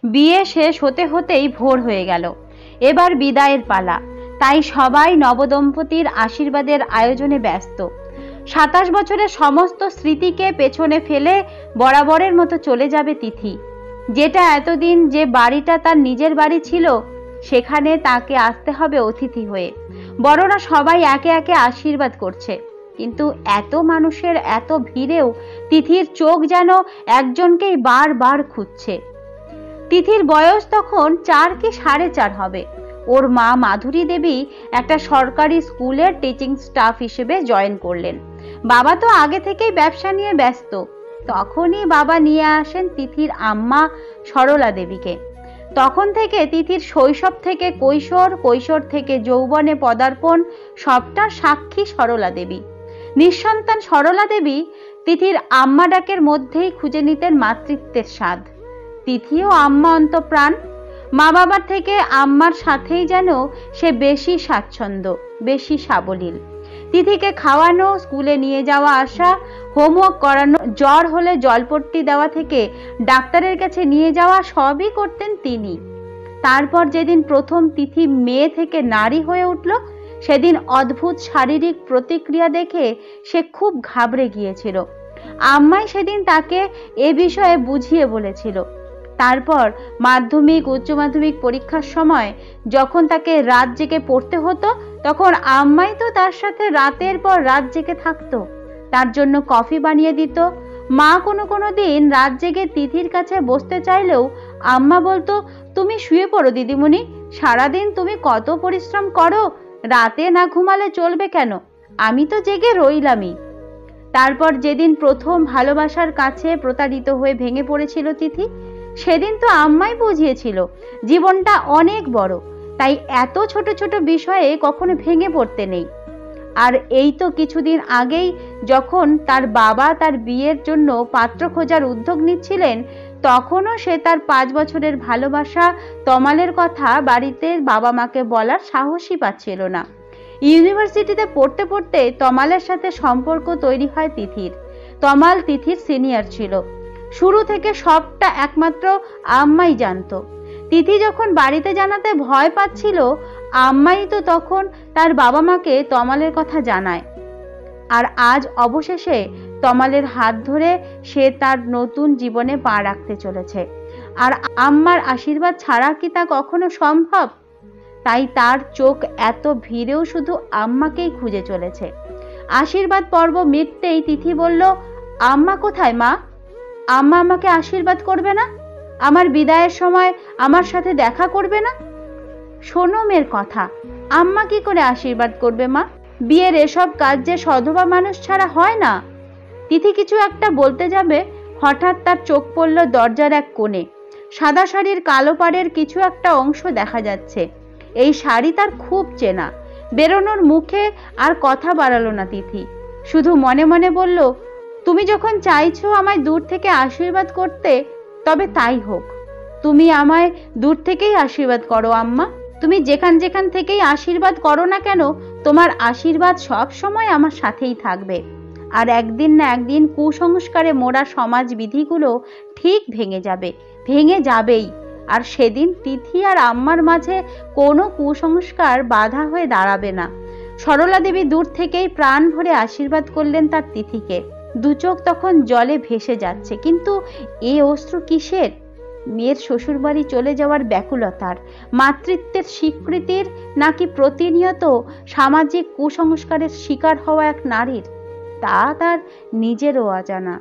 বিয়ে শেষ হতে হতেই ভোর হয়ে গেল। এবার বিদায়ের পালা, তাই সবাই নবদম্পতির আশীর্বাদের আয়োজনে ব্যস্ত। 27 বছরের সমস্ত স্মৃতিকে পেছনে ফেলে বরাবরের মতো চলে যাবে তিথি। যেটা এতদিন যে বাড়িটা তার নিজের বাড়ি ছিল, সেখানে তাকে আসতে হবে অতিথি হয়ে। বড়রা সবাই একে একে আশীর্বাদ করছে, কিন্তু এত মানুষের এত ভিড়েও তিথির চোখ যেন একজনকেই বারবার খুঁজছে। তিথির বয়স তখন 4 কি 4.5 হবে। ওর মা মাধুরী দেবী একটা সরকারি স্কুলের টিচিং স্টাফ হিসেবে জয়েন করলেন। বাবা তো আগে থেকেই ব্যবসা নিয়ে ব্যস্ত। তখনই বাবা নিয়ে আসেন তিথির আম্মা সরলা দেবীকে। তখন থেকে তিথির শৈশব থেকে কৈশোর, কৈশোর থেকে যৌবনে পদার্পণ, সবটার সাক্ষী সরলা দেবী। নিঃসন্তান সরলা দেবী তিথির আম্মা ডাকের মধ্যেই খুঁজে নিতেন মাতৃত্বের স্বাদ। তিথিও আম্মা অন্তঃপ্রাণ। মা বাবার থেকে আম্মার সাথেই যেন সে বেশি স্বাচ্ছন্দ্য, বেশি সাবলীল। তিথিকে খাওয়ানো, স্কুলে নিয়ে যাওয়া আসা, হোমওয়ার্ক করানো, জ্বর হলে জলপট্টি দেওয়া থেকে ডাক্তারের কাছে নিয়ে যাওয়া সবই করতেন তিনি। তারপর যেদিন প্রথম তিথি মেয়ে থেকে নারী হয়ে উঠল, সেদিন অদ্ভুত শারীরিক প্রতিক্রিয়া দেখে সে খুব ঘাবড়ে গিয়েছিল। আম্মাই সেদিন তাকে এ বিষয়ে বুঝিয়ে বলেছিল। তারপর মাধ্যমিক, উচ্চ মাধ্যমিক পরীক্ষার সময় যখন তাকে রাত জেগে পড়তে হতো, তখন আম্মাই তো তার সাথে রাতের পর রাত জেগে থাকতো, তার জন্য কফি বানিয়ে দিত। মা কোনো দিন রাত জেগে তিথির কাছে বসতে চাইলেও আম্মা বলতো, তুমি শুয়ে পড়ো দিদিমণি, সারাদিন তুমি কত পরিশ্রম করো, রাতে না ঘুমালে চলবে কেন, আমি তো জেগে রইলামই। তারপর যেদিন প্রথম ভালোবাসার কাছে প্রতারিত হয়ে ভেঙে পড়েছিল তিথি, সেদিন তো আম্মাই বুঝিয়েছিল জীবনটা অনেক বড়, তাই এত ছোট ছোট বিষয়ে কখনো ভেঙে পড়তে নেই। আর এই তো কিছুদিন আগেই যখন তার বাবা তার বিয়ের জন্য পাত্র খোঁজার উদ্যোগ নিচ্ছিলেন, তখনও সে তার 5 বছরের ভালোবাসা তমালের কথা বাড়িতে বাবা মাকে বলার সাহসই পাচ্ছিল না। ইউনিভার্সিটিতে পড়তে পড়তে তমালের সাথে সম্পর্ক তৈরি হয় তিথির। তমাল তিথির সিনিয়র ছিল। শুরু থেকে সবটা একমাত্র আম্মাই জানতো। তিথি যখন বাড়িতে জানাতে ভয় পাচ্ছিল, আম্মাই তো তখন তার বাবা মাকে তমালের কথা জানায়। আর আজ অবশেষে তমালের হাত ধরে সে তার নতুন জীবনে পা রাখতে চলেছে। আর আম্মার আশীর্বাদ ছাড়া কি তা কখনো সম্ভব? তাই তার চোখ এত ভিড়েও শুধু আম্মাকেই খুঁজে চলেছে। আশীর্বাদ পর্ব মিটতেই তিথি বলল, আম্মা কোথায় মা? আম্মা আমাকে আশীর্বাদ করবে না? আমার বিদায়ের সময় আমার সাথে দেখা করবে না? শোনো মেয়ের কথা, আম্মা কি করে আশীর্বাদ করবে মা? বিয়ের এসব কাজ যে সধবা মানুষ ছাড়া হয় না। তিথি কিছু একটা বলতে যাবে, হঠাৎ তার চোখ পড়ল দরজার এক কোণে। সাদা শাড়ির কালো পাড়ের কিছু একটা অংশ দেখা যাচ্ছে। এই শাড়ি তার খুব চেনা। বেরোনোর মুখে আর কথা বাড়ালো না তিথি, শুধু মনে মনে বলল, তুমি যখন চাইছো আমায় দূর থেকে আশীর্বাদ করতে, তবে তাই হোক। তুমি আমায় দূর থেকেই আশীর্বাদ করো আম্মা। তুমি যেখান থেকেই আশীর্বাদ করো না কেন, তোমার আশীর্বাদ সব সময় আমার সাথেই থাকবে। আর একদিন না একদিন কুসংস্কারে মোড়া সমাজ বিধিগুলো ঠিক ভেঙে যাবে, ভেঙে যাবেই। আর সেদিন তিথি আর আম্মার মাঝে কোনো কুসংস্কার বাধা হয়ে দাঁড়াবে না। সরলা দেবী দূর থেকেই প্রাণ ভরে আশীর্বাদ করলেন তার তিথিকে। দু চোখ তখন জলে ভেসে যাচ্ছে, কিন্তু এ অশ্রু কিসের? মেয়ের শ্বশুরবাড়ি চলে যাওয়ার ব্যাকুলতার, মাতৃত্বের স্বীকৃতির, নাকি প্রতিনিয়ত সামাজিক কুসংস্কারের শিকার হওয়া এক নারীর? তা তার নিজেরও অজানা।